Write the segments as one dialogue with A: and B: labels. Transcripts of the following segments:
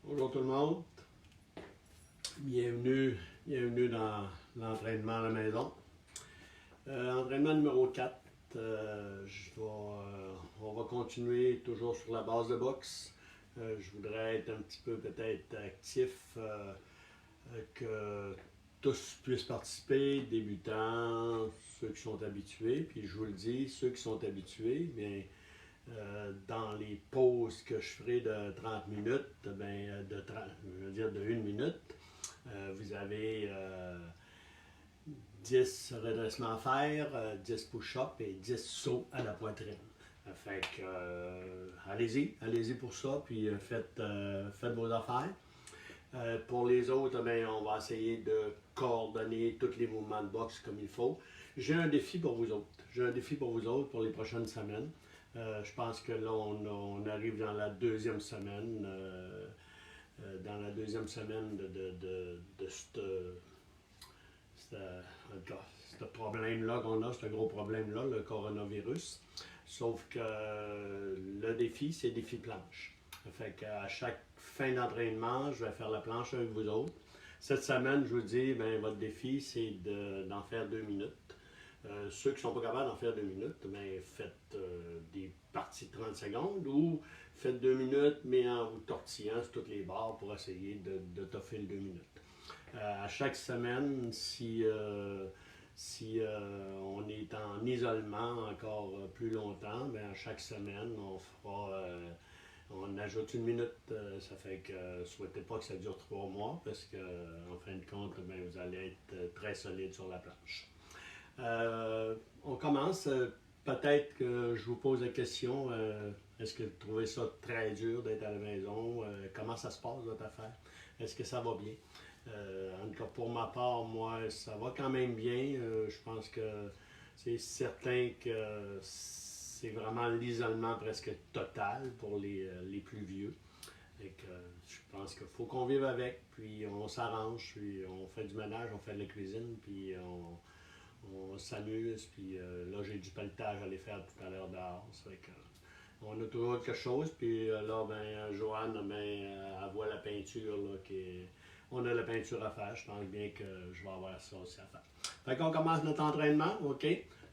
A: Bonjour tout le monde, bienvenue dans l'entraînement à la maison. Entraînement numéro 4, on va continuer toujours sur la base de boxe. Je voudrais être un petit peu peut-être actif, que tous puissent participer, débutants, ceux qui sont habitués. Puis je vous le dis, ceux qui sont habitués, bien, dans les pauses que je ferai de 30 minutes, je veux dire de 1 minute, vous avez 10 redressements à faire, 10 push-ups et 10 sauts à la poitrine. Fait que, allez-y pour ça, puis faites vos affaires. Pour les autres, on va essayer de coordonner tous les mouvements de boxe comme il faut. J'ai un défi pour vous autres. Pour les prochaines semaines. Je pense que là, on arrive dans la deuxième semaine. De ce problème-là qu'on a, ce gros problème-là, le coronavirus. Sauf que le défi, c'est le défi planche. Fait qu'à chaque fin d'entraînement, je vais faire la planche avec vous autres. Cette semaine, je vous dis, votre défi, c'est d'en faire 2 minutes. Ceux qui ne sont pas capables d'en faire 2 minutes, faites des parties de 30 secondes ou faites 2 minutes, mais en vous tortillant sur toutes les barres pour essayer de toffer le 2 minutes. À chaque semaine, si on est en isolement encore plus longtemps, à chaque semaine, on ajoute 1 minute. Ça fait que souhaitez pas que ça dure 3 mois parce qu'en fin de compte, vous allez être très solide sur la planche. On commence. Peut-être que je vous pose la question, est-ce que vous trouvez ça très dur d'être à la maison? Comment ça se passe, votre affaire? Est-ce que ça va bien? En tout cas, pour ma part, moi, ça va quand même bien. Je pense que c'est certain que c'est vraiment l'isolement presque total pour les plus vieux. Et que je pense qu'il faut qu'on vive avec, puis on s'arrange, puis on fait du ménage, on fait de la cuisine, puis on s'amuse, puis là j'ai du pelletage à aller faire tout à l'heure dehors. Ça fait que, on a toujours quelque chose, puis là, Joanne, elle voit la peinture, là, on a la peinture à faire. Je pense bien que je vais avoir ça aussi à faire. Fait qu'on commence notre entraînement, OK?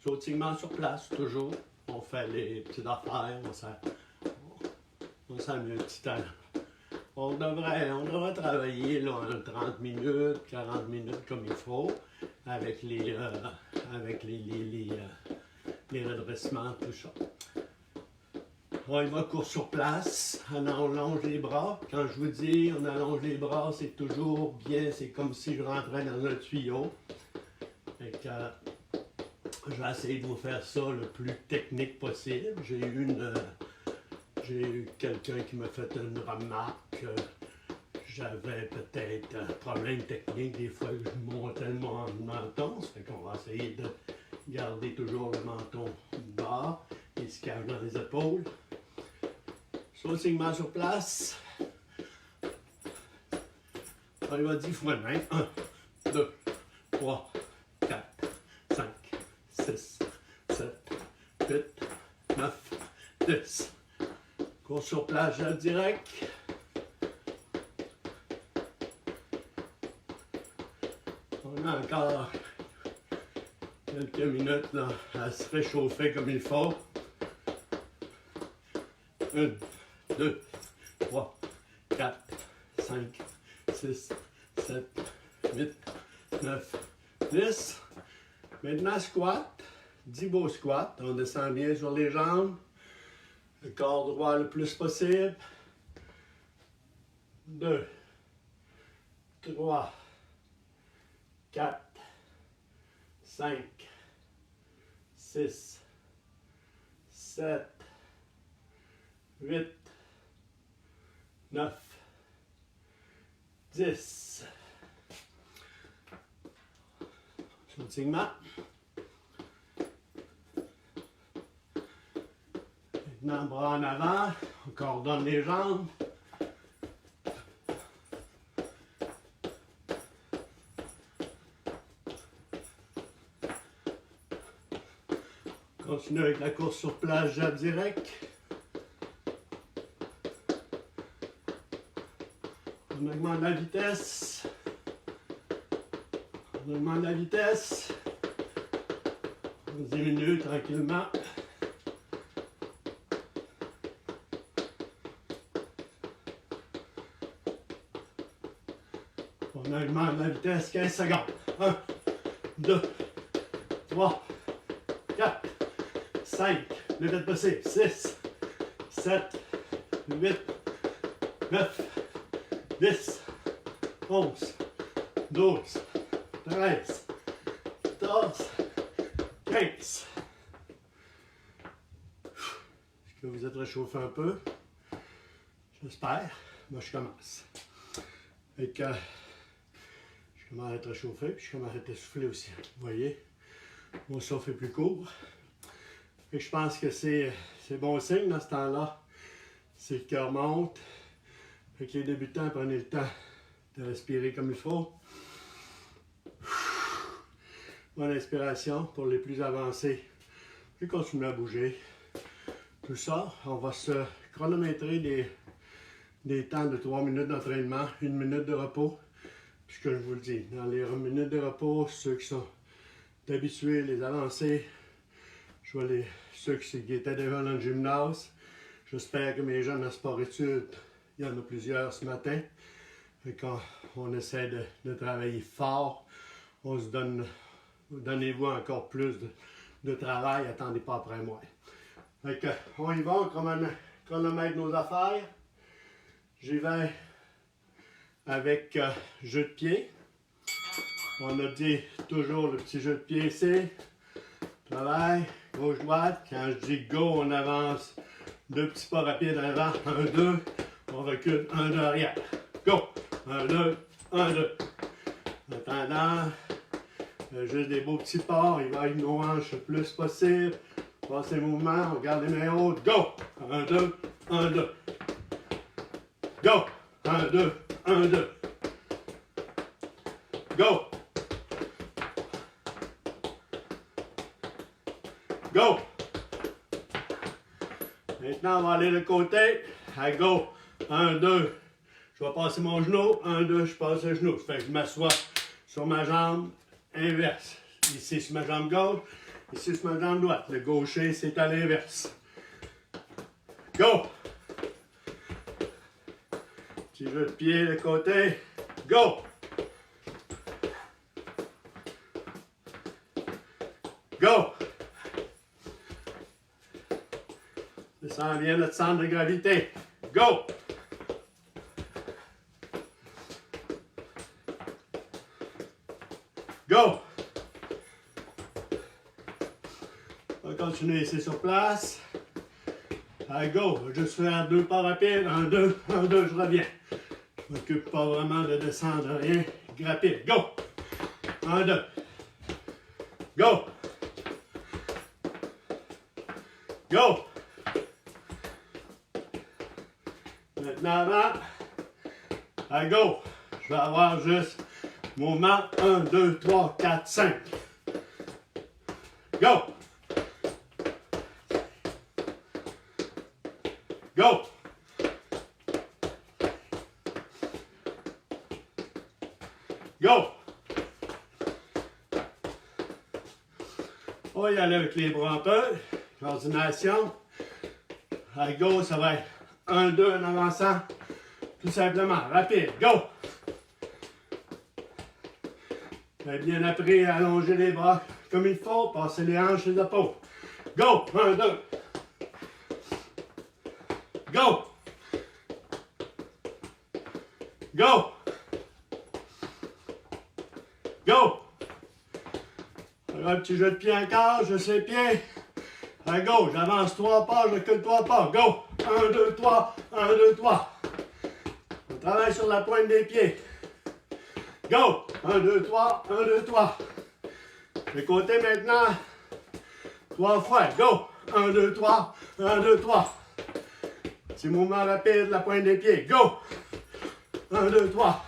A: Sautillement sur place, toujours. On fait les petites affaires, on s'amuse un petit temps. On devrait travailler là, 30 minutes, 40 minutes comme il faut, avec les redressements, tout ça. On y va court sur place, on allonge les bras. Quand je vous dis on allonge les bras, c'est toujours bien, c'est comme si je rentrais dans un tuyau. Fait que, je vais essayer de vous faire ça le plus technique possible. J'ai eu quelqu'un qui m'a fait une remarque. J'avais peut-être un problème technique, des fois je montais le menton. Ça fait qu'on va essayer de garder toujours le menton bas et se cache dans les épaules. Sautillement sur place. On y va 10 fois de même. 1, 2, 3, 4, 5, 6, 7, 8, 9, 10. Cours sur place, gel direct. On a encore quelques minutes là, à se réchauffer comme il faut. 1, 2, 3, 4, 5, 6, 7, 8, 9, 10. Maintenant, squat. 10 beaux squats. On descend bien sur les jambes. Le corps droit le plus possible. 2, 3, 4, 5, 6, 7, 8, 9, 10. Sautillement. Maintenant, bras en avant, on coordonne les jambes. Continue avec la course sur place, jab direct. On augmente la vitesse. On augmente la vitesse. On diminue tranquillement. On augmente la vitesse 15 secondes. 1, 2, 3, 4, 5, le vite possible. 6, 7, 8, 9, 10, 11, 12, 13, 14, 15. Est-ce que vous êtes réchauffé un peu? J'espère. Moi, je commence. Fait que, je commence à être réchauffé, puis je commence à être essoufflé aussi. Vous voyez? Mon souffle est plus court. Fait que je pense que c'est bon signe dans ce temps-là. C'est le cœur monte. Fait que les débutants, prenez le temps de respirer comme il faut. Bonne inspiration pour les plus avancés. Puis continuez à bouger. Tout ça, on va se chronométrer des temps de 3 minutes d'entraînement, 1 minute de repos. Puis que je vous le dis, dans les minutes de repos, ceux qui sont habitués, les avancés, je vois ceux qui étaient déjà dans le gymnase. J'espère que mes jeunes en sport-études, il y en a plusieurs ce matin. Fait qu'on essaie de travailler fort. On se donne, donnez-vous encore plus de travail, attendez pas après moi. Fait que, on y va, on chronomètre nos affaires. J'y vais avec jeu de pied. On a dit toujours le petit jeu de pied ici. Travail, gauche-droite. Quand je dis go, on avance 2 petits pas rapides en avant. 1, 2. On recule 1, 2 arrière. Go! 1, 2, 1, 2. En attendant, juste des beaux petits pas. Il va avec nos hanches le plus possible. Passe les mouvements, on garde les mains hautes. Go! 1, 2, 1, 2. Go! 1, 2, 1, 2. Go! Go! Maintenant, on va aller de côté. À go! 1, 2. Je vais passer mon genou. 1, 2, je passe le genou. Ça fait que je m'assois sur ma jambe inverse. Ici sur ma jambe gauche. Ici sur ma jambe droite. Le gaucher, c'est à l'inverse. Go! Petit jeu de pied de côté. Go! Go! Descend bien notre centre de gravité. Go! Go! On va continuer ici sur place. Allez, go! On va juste faire 2 pas rapides. 1, 2, 1, 2, je reviens. Je m'occupe pas vraiment de descendre, rien. Rapide. Go! 1, 2. Go! Go! Maintenant avant. Allez, go! Je vais avoir juste mouvement 1, 2, 3, 4, 5. Go! Go! Go! On va y aller avec les bras un peu. Coordination. À gauche, ça va être 1, 2 en avançant. Tout simplement. Rapide. Go! Bien appris à allonger les bras comme il faut. Passer les hanches et les épaules. Go! 1, 2. Go! Go! Go! Un petit jeu de pied encore, je sais pied. À gauche, j'avance 3 pas, je recule 3 pas. Go! 1, 2, 3, 1, 2, 3. On travaille sur la pointe des pieds. Go! 1, 2, 3, 1, 2, 3. Le côté maintenant. 3 fois. Go! 1, 2, 3, 1, 2, 3. Petit mouvement rapide, la pointe des pieds. Go! 1, 2, 3.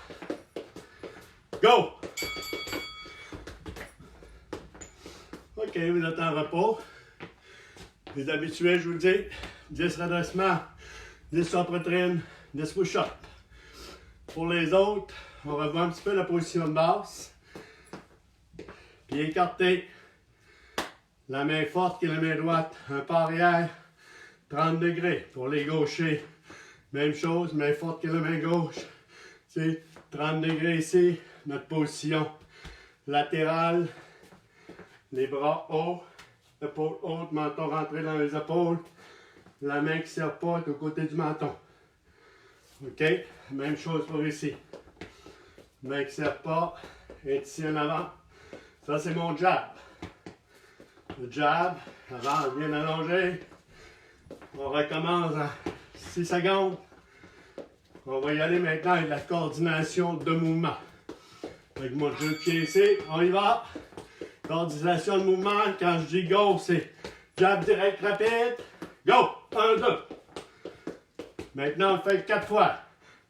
A: Go! OK, vous êtes en repos. Les habitués, je vous le dis, 10 redressements, 10 sur poitrine, 10 push-ups. Pour les autres, on revoit un petit peu la position de base. Pied écarté. La main forte que la main droite. Un pas arrière. 30 degrés. Pour les gauchers, même chose. Main forte que la main gauche. C'est 30 degrés ici. Notre position latérale. Les bras hauts. Épaules hautes. Menton rentré dans les épaules. La main qui ne serre pas est au côté du menton. OK? Même chose pour ici. Main qui ne serre pas est ici en avant. Ça, c'est mon jab. Le jab, avant, bien allongé. On recommence à 6 secondes. On va y aller maintenant avec la coordination de mouvement. Avec mon jeu de pied ici, on y va. Coordination de mouvement, quand je dis go, c'est jab direct rapide. Go! 1, 2. Maintenant, on fait 4 fois.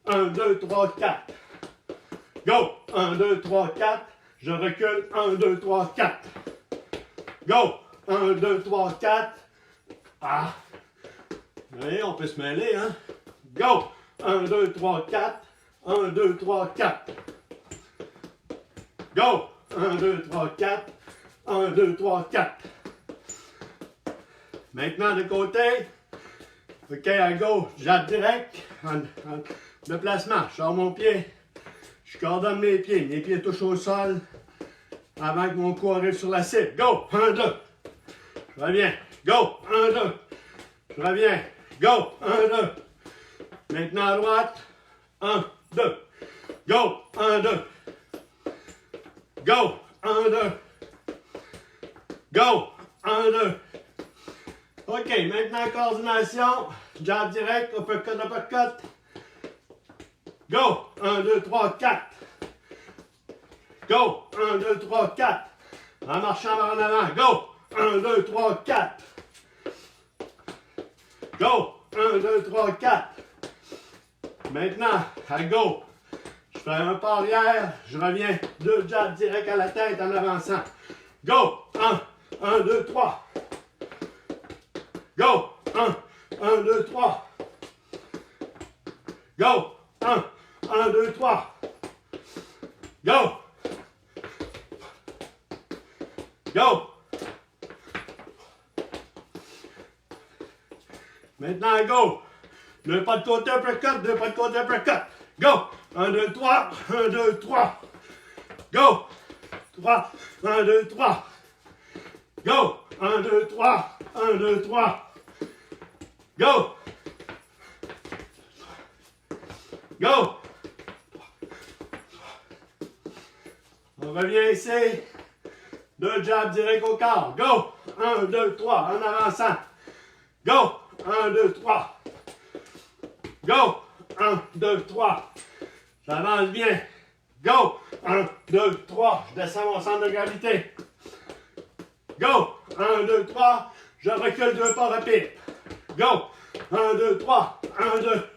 A: 1, 2, 3, 4. Go! 1, 2, 3, 4. Je recule. 1, 2, 3, 4. Go! 1, 2, 3, 4. Ah! Allez, on peut se mêler, hein? Go! 1, 2, 3, 4. 1, 2, 3, 4. Go! 1, 2, 3, 4. 1, 2, 3, 4. Maintenant, de côté. OK, à gauche, jab direct. En déplacement, je sors mon pied. Je coordonne mes pieds touchent au sol avant que mon cou arrive sur la cible. Go! 1, 2. Je reviens. Go! 1, 2. Je reviens. Go! 1, 2. Maintenant à droite. 1, 2. Go! 1, 2. Go! 1, 2. Go! 1, 2. OK, maintenant coordination. Jab direct, uppercut, uppercut. Go! 1, 2, 3, 4. Go! 1, 2, 3, 4. En marchant vers en avant. Go! 1, 2, 3, 4. Go! 1, 2, 3, 4. Maintenant, à go. Je fais un pas arrière. Je reviens. 2 jabs direct à la tête en avançant. Go! 1, 2, 3. Go! 1, 2, 3. Go! 1, 2, 3. Go! Go! Maintenant, go! 2 pas de côté, uppercut, 2 pas de côté, uppercut. Go! 1, 2, 3. 1, 2, 3. Go! 3. 1, 2, 3. Go! 1, 2, 3. 1, 2, 3. Go! Go! On revient ici. 2 jabs direct au corps. Go! 1, 2, 3. En avançant. Go! 1, 2, 3. Go! 1, 2, 3. J'avance bien. Go! 1, 2, 3. Je descends mon centre de gravité. Go! 1, 2, 3. Je recule 2 pas rapides. Go! 1, 2, 3. 1, 2.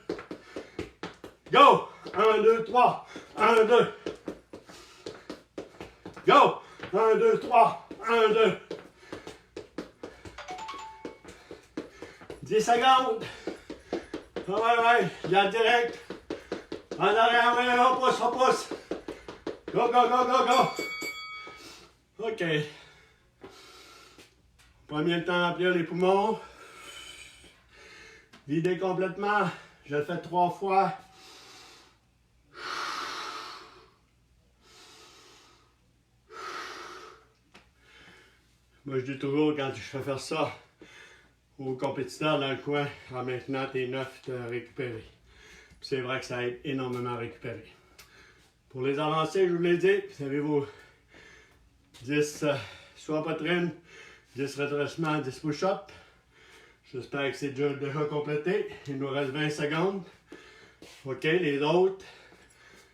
A: Go! 1, 2, 3. 1, 2. Go! 1, 2, 3. 1, 2. 10 secondes. Ouais. Jab direct. En arrière, ouais, on pousse. Go, go, go, go, go. OK. Premier temps à remplir les poumons. Vider complètement. Je le fais 3 fois. Moi, je dis toujours, quand je fais faire ça aux compétiteurs dans le coin, en maintenant tes 9, tu as récupéré. Puis c'est vrai que ça aide énormément à récupérer. Pour les avancées, je vous l'ai dit, vous avez vos 10 soit poitrine, 10 redressements, 10 push-ups. J'espère que c'est déjà complété. Il nous reste 20 secondes. OK, les autres.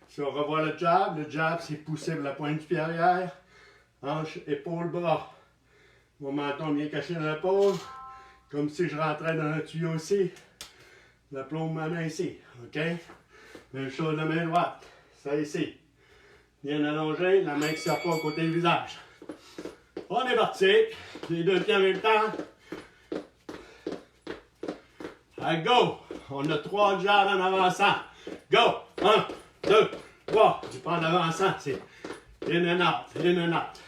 A: Si on revoit le jab c'est pousser la pointe du pied arrière. Hanche, épaule, bras. Mon menton bien caché dans l'épaule. Comme si je rentrais dans un tuyau ici. La plombe ma main ici. OK? Même chose de la main droite. Ça ici. Bien allongé, la main qui ne sert pas au côté du visage. On est parti. Les 2 pieds en même temps. À go! On a 3 jabs en avançant. Go! 1, 2, 3. C'est pas en avançant, c'est in and out, in and out.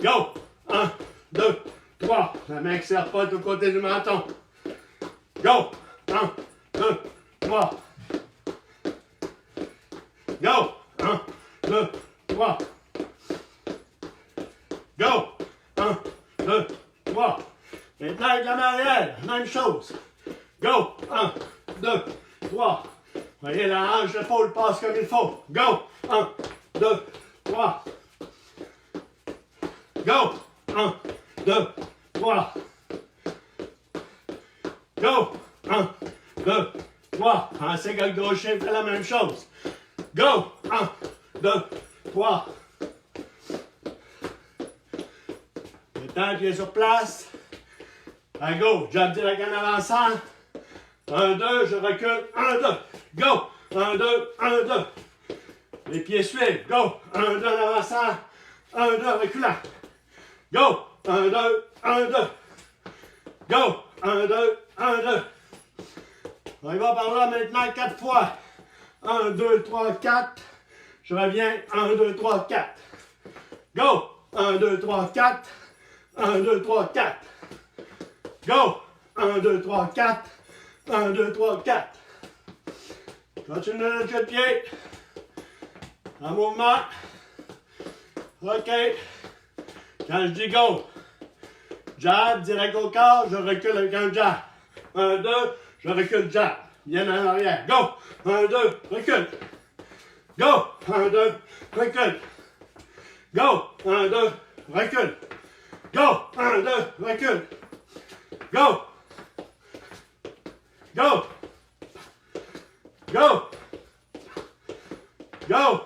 A: Go! 1, 2, 3. La main qui ne sert pas de côté du menton. Go! 1, 2, 3. Go! 1, 2, 3. Go! 1, 2, 3. Maintenant avec la marielle, même chose. Go! 1, 2, 3. Voyez, la hanche, l'épaule passe comme il faut. Go! 1, 2, 3. Go! 1, 2, 3. Go! 1, 2, 3. Pensez que le gaucher fait la même chose. Go! 1, 2, 3. Maintenant, pied sur place. À go, jab direct en avançant. 1, 2, je recule. 1, 2. Go! 1, 2, 1, 2. Les pieds suivent. Go! 1, 2 en avançant. 1, 2 reculant. Go! 1, 2, 1, 2. Go! 1, 2, 1, 2. On y va par là maintenant 4 fois. 1, 2, 3, 4. Je reviens. 1, 2, 3, 4. Go! 1, 2, 3, 4. 1, 2, 3, 4. Go! 1, 2, 3, 4. 1, 2, 3, 4. Continue le jeu de pied. En mouvement. OK. Quand je dis go, jab, direct au corps, je recule avec un jab. 1, 2, je recule, jab. Viens en arrière. Go! 1, 2, recule. Go! 1, 2, recule. Go! 1, 2, recule. Go! 1, 2, recule. Go! Go! Go! Go!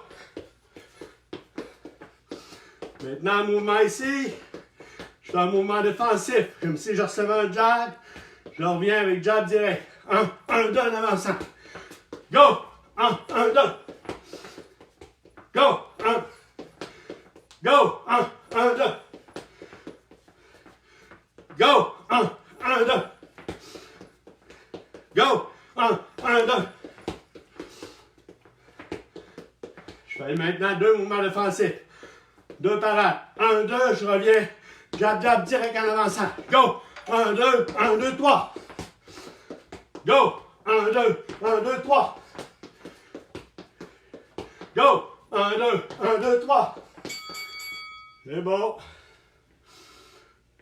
A: Maintenant, mouvement ici. Je fais un mouvement défensif. Comme si je recevais un jab. Je reviens avec jab direct. 1, 1, 2 en avançant. Go! 1, 1, 2. Go! 1. Go! 1, 1, 2. Go! 1, 1, 2. Go! 1, 1, 2. Je fais maintenant 2 mouvements défensifs. 2 parades. 1, 2, je reviens. Jab, jab, direct en avançant. Go! 1, 2, 1, 2, 3. Go! 1, 2, 1, 2, 3. Go! 1, 2, 1, 2, 3. C'est bon.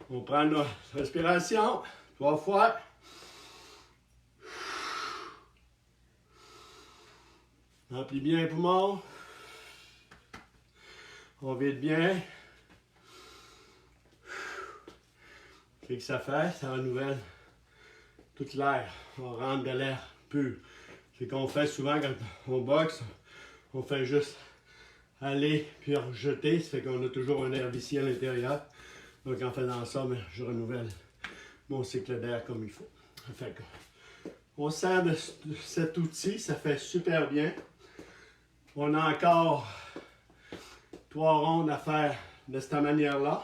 A: On prend notre respiration. 3 fois. Remplis bien les poumons. On vide bien. Qu'est-ce que ça fait? Ça renouvelle tout l'air. On rentre de l'air pur. C'est qu'on fait souvent quand on boxe. On fait juste aller puis rejeter. Ça fait qu'on a toujours un air vicié à l'intérieur. Donc en faisant ça, je renouvelle mon cycle d'air comme il faut. Ça fait que on sert de cet outil. Ça fait super bien. On a encore 3 rondes à faire de cette manière-là.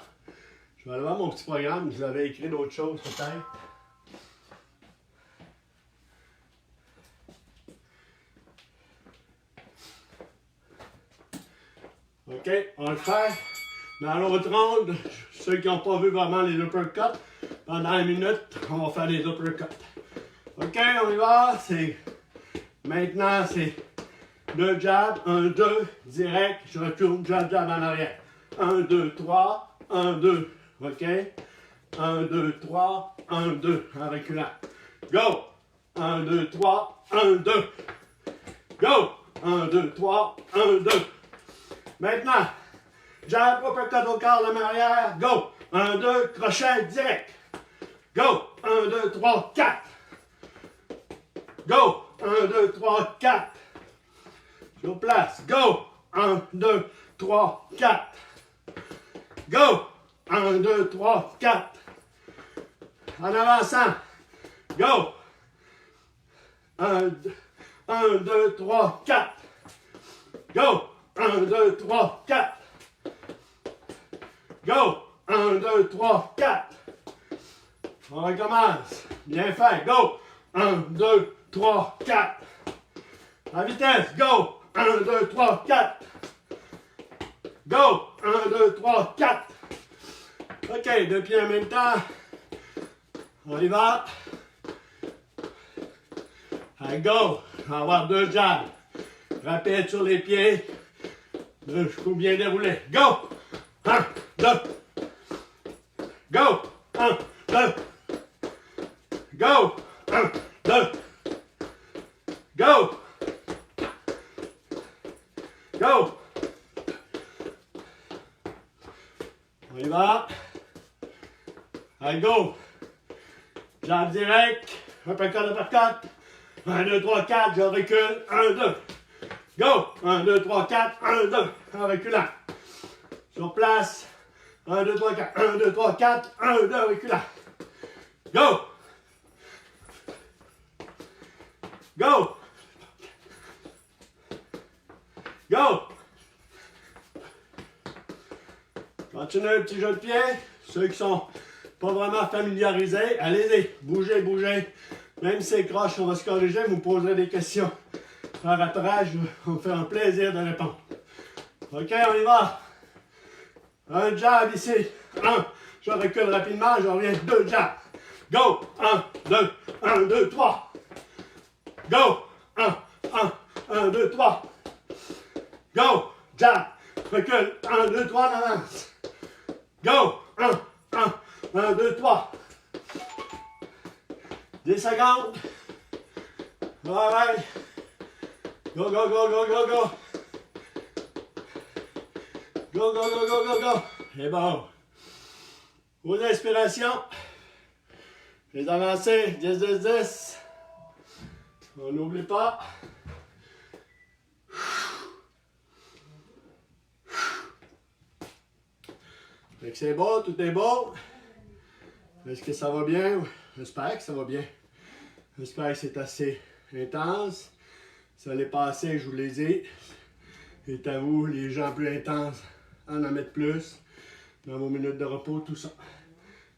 A: Je vais aller voir mon petit programme. Je vous avais écrit d'autres choses peut-être. OK, on le fait. Dans l'autre ronde, ceux qui n'ont pas vu vraiment les uppercuts, pendant 1 minute, on va faire les uppercuts. OK, on y va. Maintenant, c'est 2 jabs, 1, 2, direct, je retourne, jab, jab en arrière. 1, 2, 3, 1, 2, OK? 1, 2, 3, 1, 2, en reculant. Go! 1, 2, 3, 1, 2. Go! 1, 2, 3, 1, 2. Maintenant, jab, uppercut au corps, la main arrière. Go! 1, 2, crochet, direct. Go! 1, 2, 3, 4. Go! 1, 2, 3, 4. Sur place. Go! 1, 2, 3, 4. Go! 1, 2, 3, 4. En avançant. Go! 1, 2, 3, 4. Go! 1, 2, 3, 4. Go! 1, 2, 3, 4. On recommence. Bien fait. Go! 1, 2, 3, 4. À vitesse. Go! 1, 2, 3, 4. Go! 1, 2, 3, 4. OK, deux pieds en même temps. On y va. Allez, go! On va avoir deux jabs. Rapide sur les pieds. Je peux bien dérouler. Go! 1, 2. Go! 1, 2. Go! 1, 2. Go! Go! On y va. Allez, go! Jab direct. Uppercut, uppercut. 1, 2, 3, 4. Je recule. 1, 2. Go! 1, 2, 3, 4. 1, 2. En reculant. Sur place. 1, 2, 3, 4. 1, 2, 3, 4. 1, 2, reculant. Go! Go! Go! Continuez le petit jeu de pied. Ceux qui sont pas vraiment familiarisés, allez-y. Bougez, bougez. Même si c'est croche, on va se corriger. Vous me poserez des questions en rattrapage. On me fait un plaisir de répondre. OK, on y va. Un jab ici. 1. Je recule rapidement. Je reviens. 2 jabs. Go! 1, 2, 1, 2, 3. Go! 1, 1, 2, 3. Go! Jab. Recule. 1, 2, 3, on avance. Go! 1, 2, 3. 10 secondes. All right. Go, go, go, go, go, go. Go, go, go, go, go, go. C'est bon. Vos inspirations. Les avancées. 10, 10, 10. On n'oublie pas. Fait que c'est beau, tout est beau. Est-ce que ça va bien? J'espère que ça va bien. J'espère que c'est assez intense. Ça l'est passé, je vous l'ai dit. Et à vous, les gens plus intenses, en mettre plus. Dans vos minutes de repos, tout ça.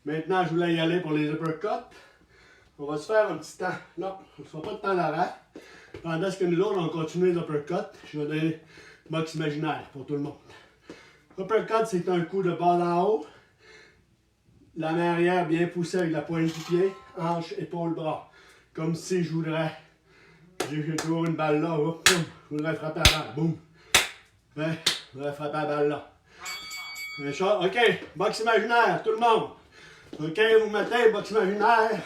A: Maintenant, je voulais y aller pour les uppercuts. On va se faire un petit temps. Non, on ne fera pas de temps d'arrêt. Pendant ce que nous autres, on continue les uppercuts, je vais donner boxe imaginaire pour tout le monde. Uppercut, c'est un coup de balle en haut. La main arrière bien poussée avec la pointe du pied. Hanche, épaule, bras. Comme si je voudrais. J'ai toujours une balle là. Boum. Je voudrais frapper la balle. Boum. Ouais, je voudrais frapper la balle là. OK, boxe imaginaire, tout le monde. OK, vous mettez boxe imaginaire.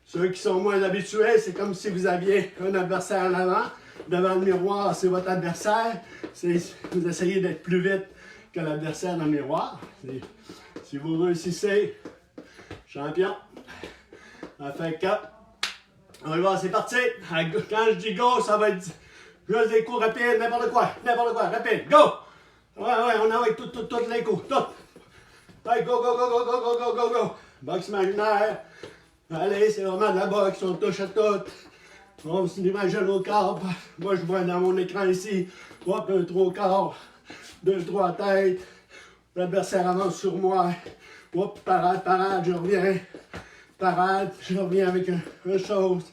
A: Ceux qui sont moins habitués, c'est comme si vous aviez un adversaire en avant. Devant le miroir, c'est votre adversaire. Vous essayez d'être plus vite que l'adversaire dans le miroir. Si vous réussissez, champion. Ça fait 4. On y va, c'est parti. Quand je dis go, ça va être juste des coups rapides, n'importe quoi, rapide. Go! Ouais, on a avec tous les coups, tout. Ouais, go, go, go, go, go, go, go, go, go. Boxe imaginaire. Allez, c'est vraiment de la boxe, on touche à tout. On s'imagine au corps. Moi, je vois dans mon écran ici. Hop, 1, 3 corps. 2, 3 têtes. L'adversaire avance sur moi. Hop, parade, je reviens. Parade, je reviens avec une chose.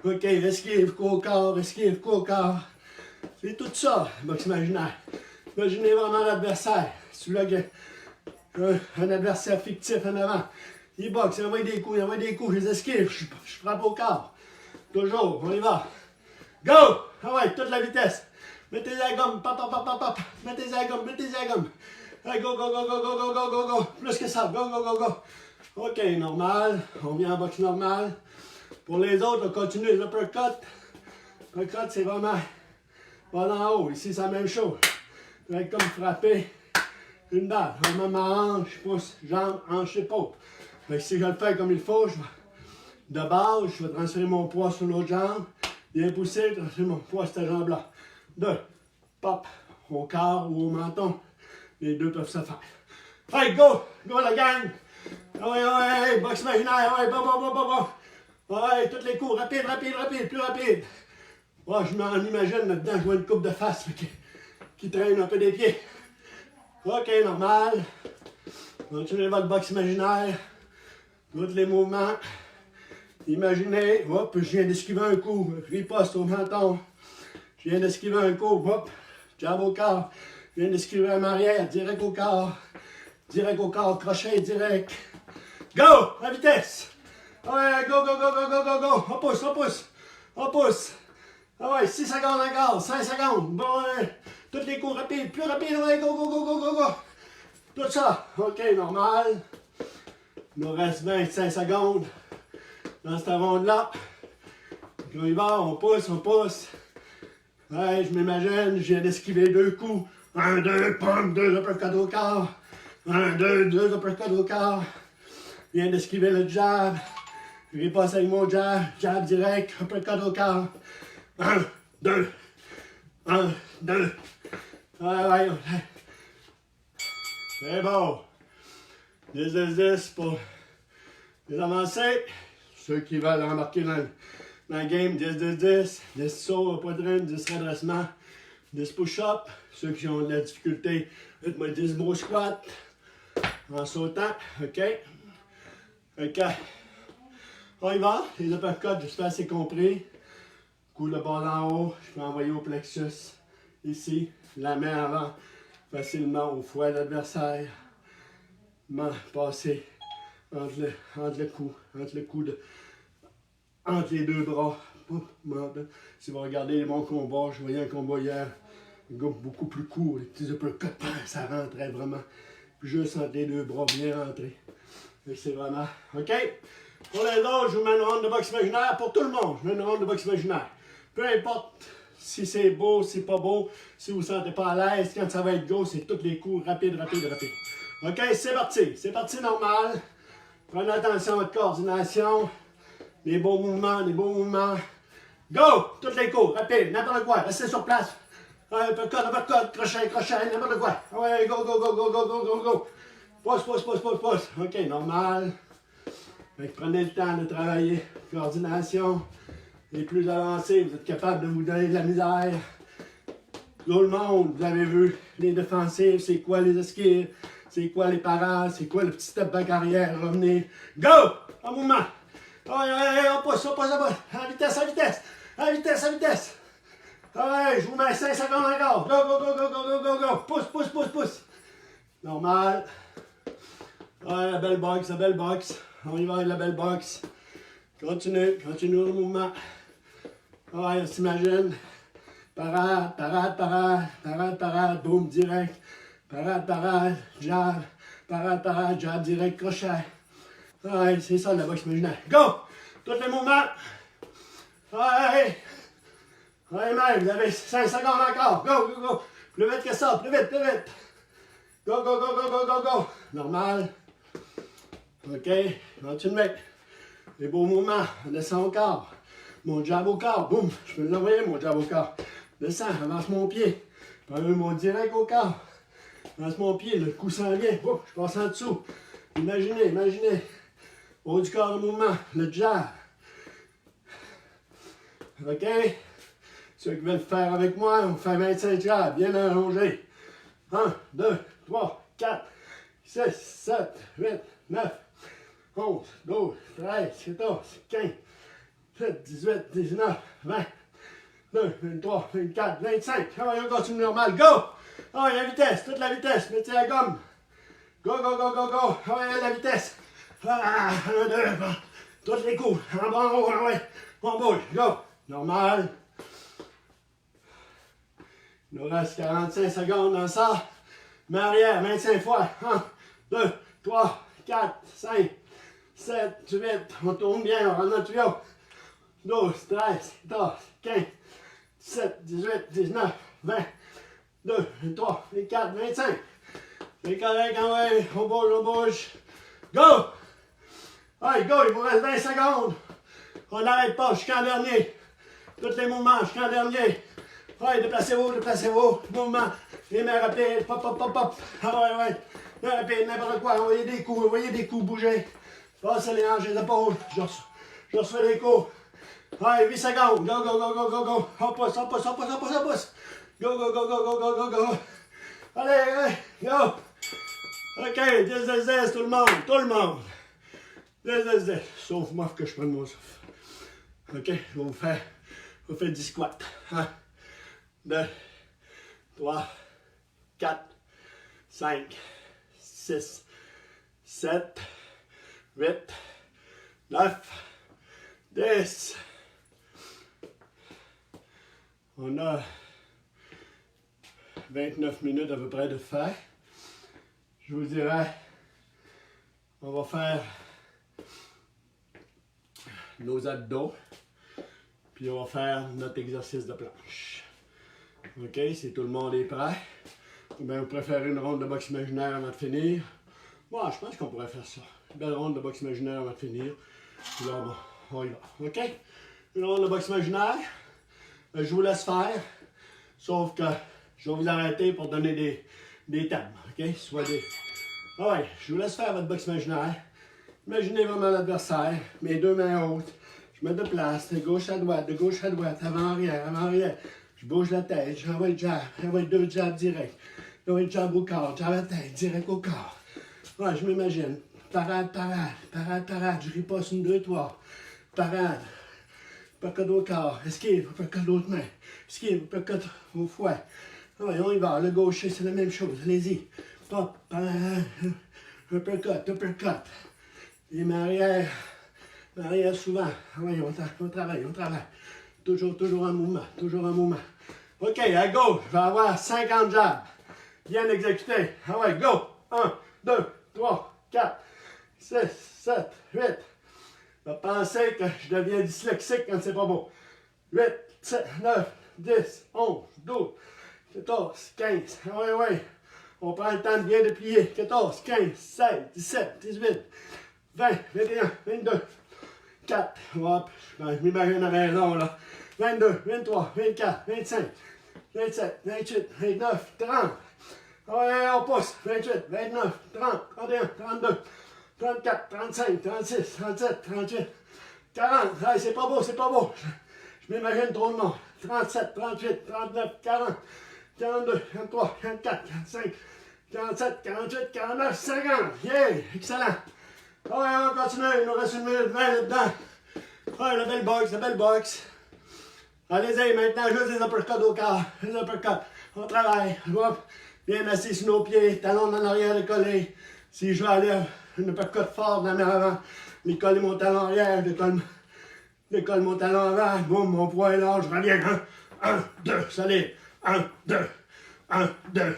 A: OK, esquive, coup au corps, esquive, coup au corps. C'est tout ça, boxe imaginaire. Imaginez vraiment l'adversaire. Celui-là qui a un adversaire fictif en avant. Il boxe, il envoie des coups, je les esquive, je frappe au corps. Toujours, on y va. Go! Ah ouais, toute la vitesse. Mettez la gomme, pop. Mettez la gomme. Allez, go, go, go, go, go, go, go, go, go. Plus que ça, go, go, go, go. OK, normal. On vient en boxe normale. Pour les autres, on continue l'uppercut. L'uppercut, c'est vraiment pas en haut. Ici, c'est la même chose. C'est comme frapper une balle. Vraiment ma hanche, pouce, jambe, hanche, épaule. Fait que si je le fais comme il faut, de base, je vais transférer mon poids sur l'autre jambe. Bien poussé, transférer mon poids sur cette jambe-là. 2. Pop. Au corps ou au menton. Les deux peuvent se faire. Hey, go! Go la gang! Ouais, boxe imaginaire, ouais, bon. Ouais, tous les coups, rapide, plus rapide. Ouais, je m'en imagine là-dedans, je vois une coupe de face qui traîne un peu des pieds. OK, normal. Continuez votre boxe imaginaire. Tous les mouvements. Imaginez, hop, je viens d'esquiver un coup. Riposte au menton.
B: Je viens d'esquiver un coup. Hop. Jab au corps. Je viens d'esquiver en arrière. Direct au corps. Direct au corps. Crochet direct. Go! À vitesse! Ouais, go, go, go, go, go, go, go! On pousse, on pousse! On pousse! Ah ouais, 6 secondes encore, 5 secondes. Bon, ouais. Toutes les coups rapides, plus rapide, ouais, go, go, go, go, go, go. Tout ça. OK, normal. Il nous reste 25 secondes dans cette ronde-là. On y va, on pousse, on pousse. Ouais, je m'imagine, je viens d'esquiver 2 coups. 1, 2, pom, 2 uppercuts au corps. 1, 2, 2 uppercuts au corps. Je viens d'esquiver le jab. Je riposte avec mon jab. Jab direct, uppercut au corps. 1, 2. 1, 2. Ouais. C'est bon. 10 pour les avancées. Ceux qui veulent embarquer dans le game, 10. 10 sauts à poitrine, 10 redressements, 10 push-ups. Ceux qui ont de la difficulté, faites-moi 10 gros squats en sautant. OK? On y va. Les uppercuts, j'espère que c'est compris. Coup de balle en haut, je peux envoyer au plexus. Ici, la main avant, facilement au foie de l'adversaire. Passer entre les deux bras. Si vous regardez mon combat, je voyais un combat hier, un gars beaucoup plus court, les petits uppercuts, ça rentrait vraiment. Juste entre les deux bras, bien rentré. C'est vraiment. OK? Pour les autres, je vous mets une ronde de boxe imaginaire. Pour tout le monde, je mets une ronde de boxe imaginaire. Peu importe si c'est beau, si c'est pas beau, si vous ne vous sentez pas à l'aise, quand ça va être go, c'est tous les coups rapides. OK, c'est parti. C'est parti normal. Prenez attention à votre coordination. Des beaux mouvements. Go! Tous les coups, rapides, n'importe quoi. Restez sur place. Uppercut, crochet, n'importe quoi. Ouais, go. Pousse. OK, normal. Prenez le temps de travailler. Coordination. Les plus avancés, vous êtes capable de vous donner de la misère. Tout le monde, vous avez vu les défensifs, c'est quoi les esquives, c'est quoi les parades, c'est quoi le petit step back arrière, revenez. Go! En mouvement. Ouais, on pousse. À vitesse. Ouais, je vous mets 5 secondes encore. Go. Pousse. Normal. Ouais, la belle box. On y va avec la belle box. Continue le mouvement. Ouais, on s'imagine. Parade, boum, direct. Parade, jab. Parade, jab, direct, crochet. Ouais, c'est ça la boxe imaginaire. Go! Tous les mouvements. Ouais, mec, vous avez 5 secondes encore. Go. Plus vite que ça, plus vite. Go. Normal. OK, continue. Les beaux mouvements, on descend au corps. Mon jab au corps, boum, je peux l'envoyer mon jab au corps. Descends, avance mon pied. Prends mon direct au corps. Avance mon pied, le coup s'en vient. Boum, je passe en dessous. Imaginez. Haut du corps, le mouvement, le jab. OK? Ceux qui veulent faire avec moi, on fait 25 jabs, bien allongé. 1, 2, 3, 4, 6, 7, 8, 9, 11, 12, 13, 14, 15, 17, 18, 19, 20, 22, 23, 24, 25. Ah, on continue normal. Go! Ah, la vitesse, toute la vitesse. Mettez la gomme. Go. Ah, la vitesse. Ah, 1, 2, tous les coups. En bas, en haut, ah, ouais. On bouge. Go. Normal. Il nous reste 45 secondes dans ça. Mais arrière, 25 fois. 1, 2, 3, 4, 5, 7, 8. On tourne bien, on rentre dans le tuyau. 12, 13, 14, 15, 17, 18, 19, 20, 22, 23, 24, 25. C'est correct, ouais, on bouge. Go! Allez, go, il vous reste 20 secondes. On n'arrête pas jusqu'en dernier. Tous les mouvements jusqu'en dernier. Ouais, déplacez-vous. Mouvement. Les mains rapides. Pop. Ah ouais. Mains rapides, n'importe quoi. Envoyez des coups, bougez. Passez les hanches, les épaules. Je reçois des coups. Ouais, 8 secondes. Go. On pousse. Go. Allez, go. OK, 10, tout le monde. 10. Sauf moi que je prenne mon souffle. OK, je vais vous faire 10 squats. 1, 2, 3, 4, 5, 6, 7, 8, 9, 10. On a 29 minutes à peu près de faire. Je vous dirais, on va faire nos abdos, puis on va faire notre exercice de planche. OK, si tout le monde est prêt, ou bien vous préférez une ronde de boxe imaginaire avant de finir. Moi, je pense qu'on pourrait faire ça. Une belle ronde de boxe imaginaire avant de finir. Puis là, on y va. OK? Une ronde de boxe imaginaire. Je vous laisse faire. Sauf que je vais vous arrêter pour donner des thèmes. OK? Soit des. Ah ouais, je vous laisse faire votre boxe imaginaire. Imaginez vraiment l'adversaire. Mes deux mains hautes. Je me déplace de gauche à droite, avant, arrière. Je bouge la tête, j'envoie le jab, j'envoie deux jabs directs. J'envoie le jab au corps, jab à la tête, direct au corps. Ouais, je m'imagine. Parade. Je riposte 1, 2, 3. Parade. Uppercut au corps. Esquive, uppercut l'autre main. Esquive, uppercut au fouet. Ouais, on y va. Le gaucher, c'est la même chose. Allez-y. Pop, parade. Uppercut. Les mains arrière souvent. Ouais, on travaille. Toujours en mouvement. OK, à gauche, je vais avoir 50 jabs. Bien exécuté. Ah ouais, go. 1, 2, 3, 4, 6, 7, 8. Je vais penser que je deviens dyslexique quand c'est pas beau. 8, 7, 9, 10, 11, 12, 14, 15. Ah ouais. On prend le temps de bien déplier. 14, 15, 16, 17, 18, 20, 21, 22, 4. Hop, je m'imagine à la maison là. 22, 23, 24, 25, 27, 28, 29, 30. Ouais, on pousse. 28, 29, 30, 31, 32, 34, 35, 36, 37, 38, 40. Hey, c'est pas beau. Je m'imagine trop de monde. 37, 38, 39, 40, 42, 43, 44, 45, 47, 48, 49, 50. Yeah! Excellent. Ouais, on continue. Il nous reste 1 minute 20 là-dedans. Ouais, la belle boxe. Allez-y, maintenant, juste les uppercuts au corps. Les uppercuts. On travaille. Hop. Bien assis sur nos pieds. Talons en arrière décollés. Si je veux aller un uppercut fort dans mes avant, décoller mon talon arrière, décolle mon talon avant. Boum, mon poids est là. Je reviens. 1, 2, solide. 1, 2, 1, 2,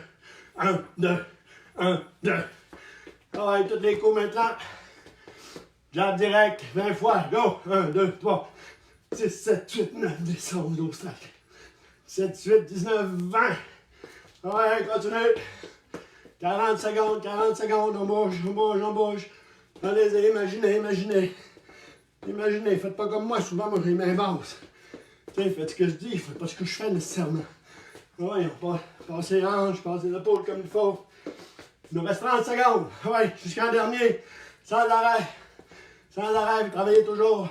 B: 1, 2, 1, 2. Travaille tous les coups maintenant. Jab direct, 20 fois. Go. 1, 2, 3. 6, 7, 8, 9, 10, 11, 12, 13, 17, 18, 19, 20. Ouais, continue. 40 secondes, on bouge. Allez-y, imaginez. Faites pas comme moi, souvent, moi, j'ai les mains basses. Faites ce que je dis, faites pas ce que je fais nécessairement. Ouais, on passe les hanches, passe les épaules comme il faut. Il nous reste 30 secondes. Ouais, jusqu'en dernier, sans arrêt, vous travaillez toujours.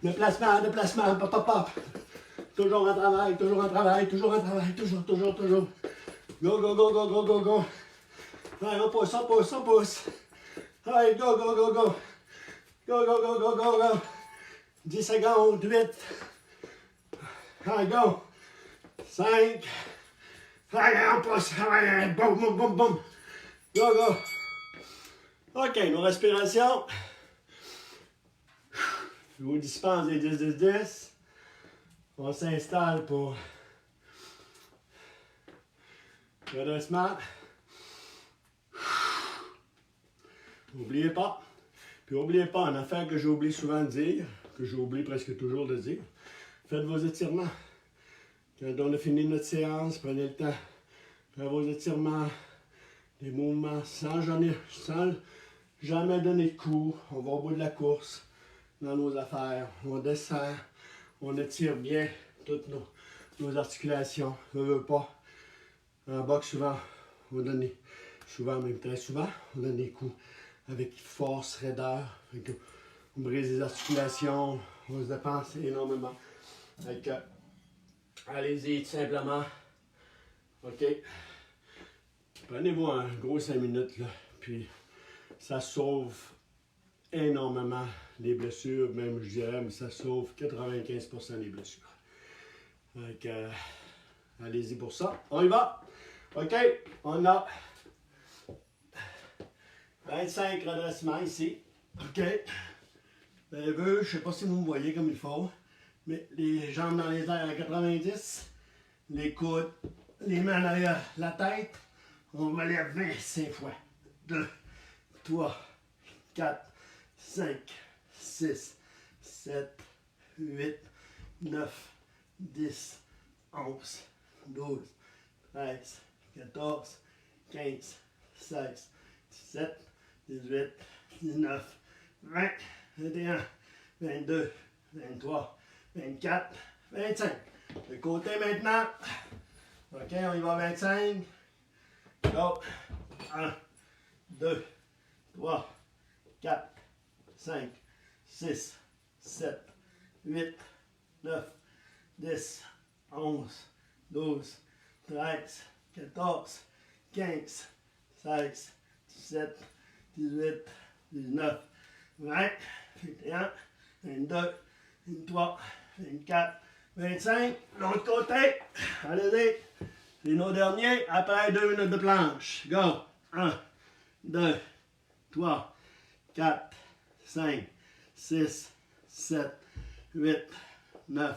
B: Déplacement, pop. Toujours en travail. Toujours. Go. Allez, on pousse. Allez, go. Go. 10 secondes, 8. Allez, go. 5. Allez, on pousse. Allez, boum. Go. OK, nos respirations. Je vous dispense les 10. On s'installe pour le redressement. N'oubliez pas. Puis n'oubliez pas, une affaire que j'oublie souvent de dire, que j'oublie presque toujours de dire, faites vos étirements. Quand on a fini notre séance, prenez le temps. Faites vos étirements, des mouvements sans jamais donner de coups. On va au bout de la course. Dans nos affaires, on descend, on étire bien toutes nos articulations, ne veut pas. En boxe, souvent, même très souvent, on donne des coups avec force, raideur, on brise les articulations, on se dépense énormément. Allez-y, tout simplement. OK. Prenez-vous un gros 5 minutes, là, puis ça sauve énormément les blessures, même je dirais, mais ça sauve 95% des blessures. Donc, Allez-y pour ça. On y va. OK, on a 25 redressements ici. OK. Je ne sais pas si vous me voyez comme il faut, mais les jambes dans les airs à 90, les coudes, les mains derrière la tête. On va les 25 fois. 2, 3, 4, 5, 6, 7, 8, 9, 10, 11, 12, 13, 14, 15, 16, 17, 18, 19, 20, 21, 22, 23, 24, 25. Le côté maintenant. OK, on y va 25. Go. 1, 2, 3, 4, 5, 6, 7, 8, 9, 10, 11, 12, 13, 14, 15, 16, 17, 18, 19, 20, 21, 22, 23, 24, 25. L'autre côté. Allez-y. C'est nos derniers. Après 2 minutes de planche. Go. 1, 2, 3, 4, 5, 6, 7, 8, 9,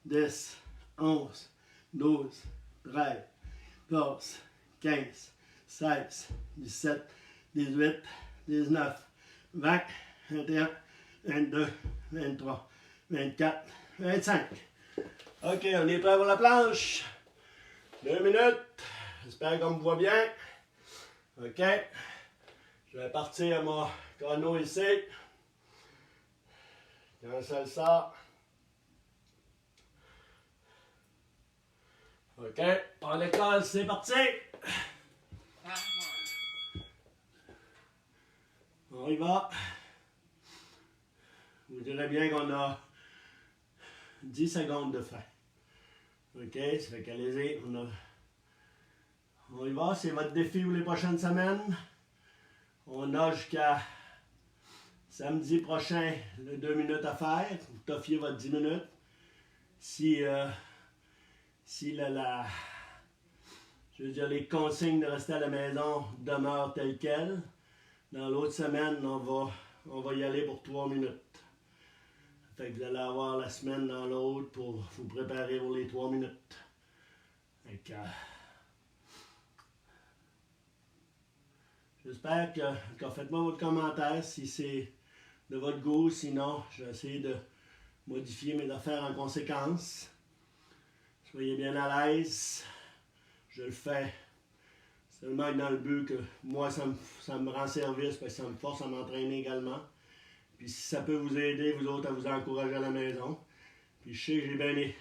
B: 10, 11, 12, 13, 14, 15, 16, 17, 18, 19, 20, 21, 22, 23, 24, 25. OK, on est prêt pour la planche. 2 minutes. J'espère qu'on me voit bien. OK. Je vais partir à mon chrono ici. Quand ça le sort. OK. On l'école, c'est parti. On y va. Vous direz bien qu'on a 10 secondes de fin. OK, ça fait qu'allez-y, on y va, c'est votre défi pour les prochaines semaines. On a jusqu'à samedi prochain le 2 minutes à faire. Vous toffiez votre 10 minutes. Si je veux dire, les consignes de rester à la maison demeurent telles quelles, dans l'autre semaine, on va y aller pour 3 minutes. Fait que vous allez avoir la semaine dans l'autre pour vous préparer pour les 3 minutes. Fait que, j'espère que faites-moi votre commentaire si c'est de votre goût. Sinon, je vais essayer de modifier mes affaires en conséquence. Soyez bien à l'aise. Je le fais seulement dans le but que moi, ça me rend service parce que ça me force à m'entraîner également. Puis si ça peut vous aider, vous autres, à vous encourager à la maison. Puis je sais que j'ai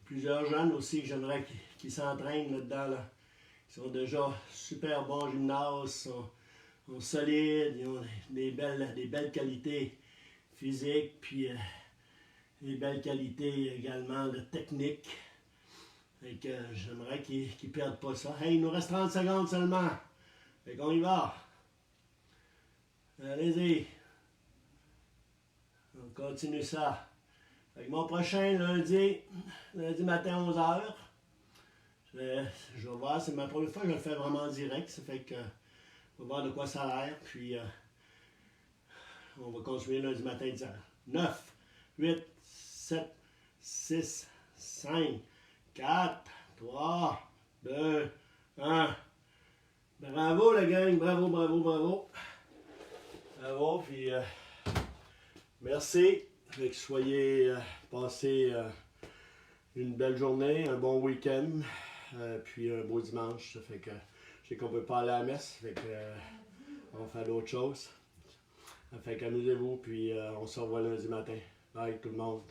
B: plusieurs jeunes aussi que j'aimerais qui s'entraînent là-dedans. Là. Ils sont déjà super bons gymnases, sont solides, ils ont des belles qualités physiques, puis des belles qualités également de technique. Fait que j'aimerais qu'ils ne perdent pas ça. Hey, il nous reste 30 secondes seulement. Fait qu'on y va. Allez-y. On continue ça. Fait que mon prochain lundi matin 11h, je vais voir, c'est ma première fois que je le fais vraiment en direct. Ça fait que on va voir de quoi ça a l'air. Puis on va continuer lundi matin 10h. 9, 8, 7, 6, 5, 4, 3, 2, 1. Bravo la gang, bravo, bravo, bravo. Bravo, puis merci. Que vous soyez passé une belle journée, un bon week-end, puis un beau dimanche. Ça fait que je sais qu'on ne peut pas aller à la messe, ça fait que on va faire d'autres choses. Ça fait qu'amusez-vous, puis on se revoit lundi matin. Bye tout le monde.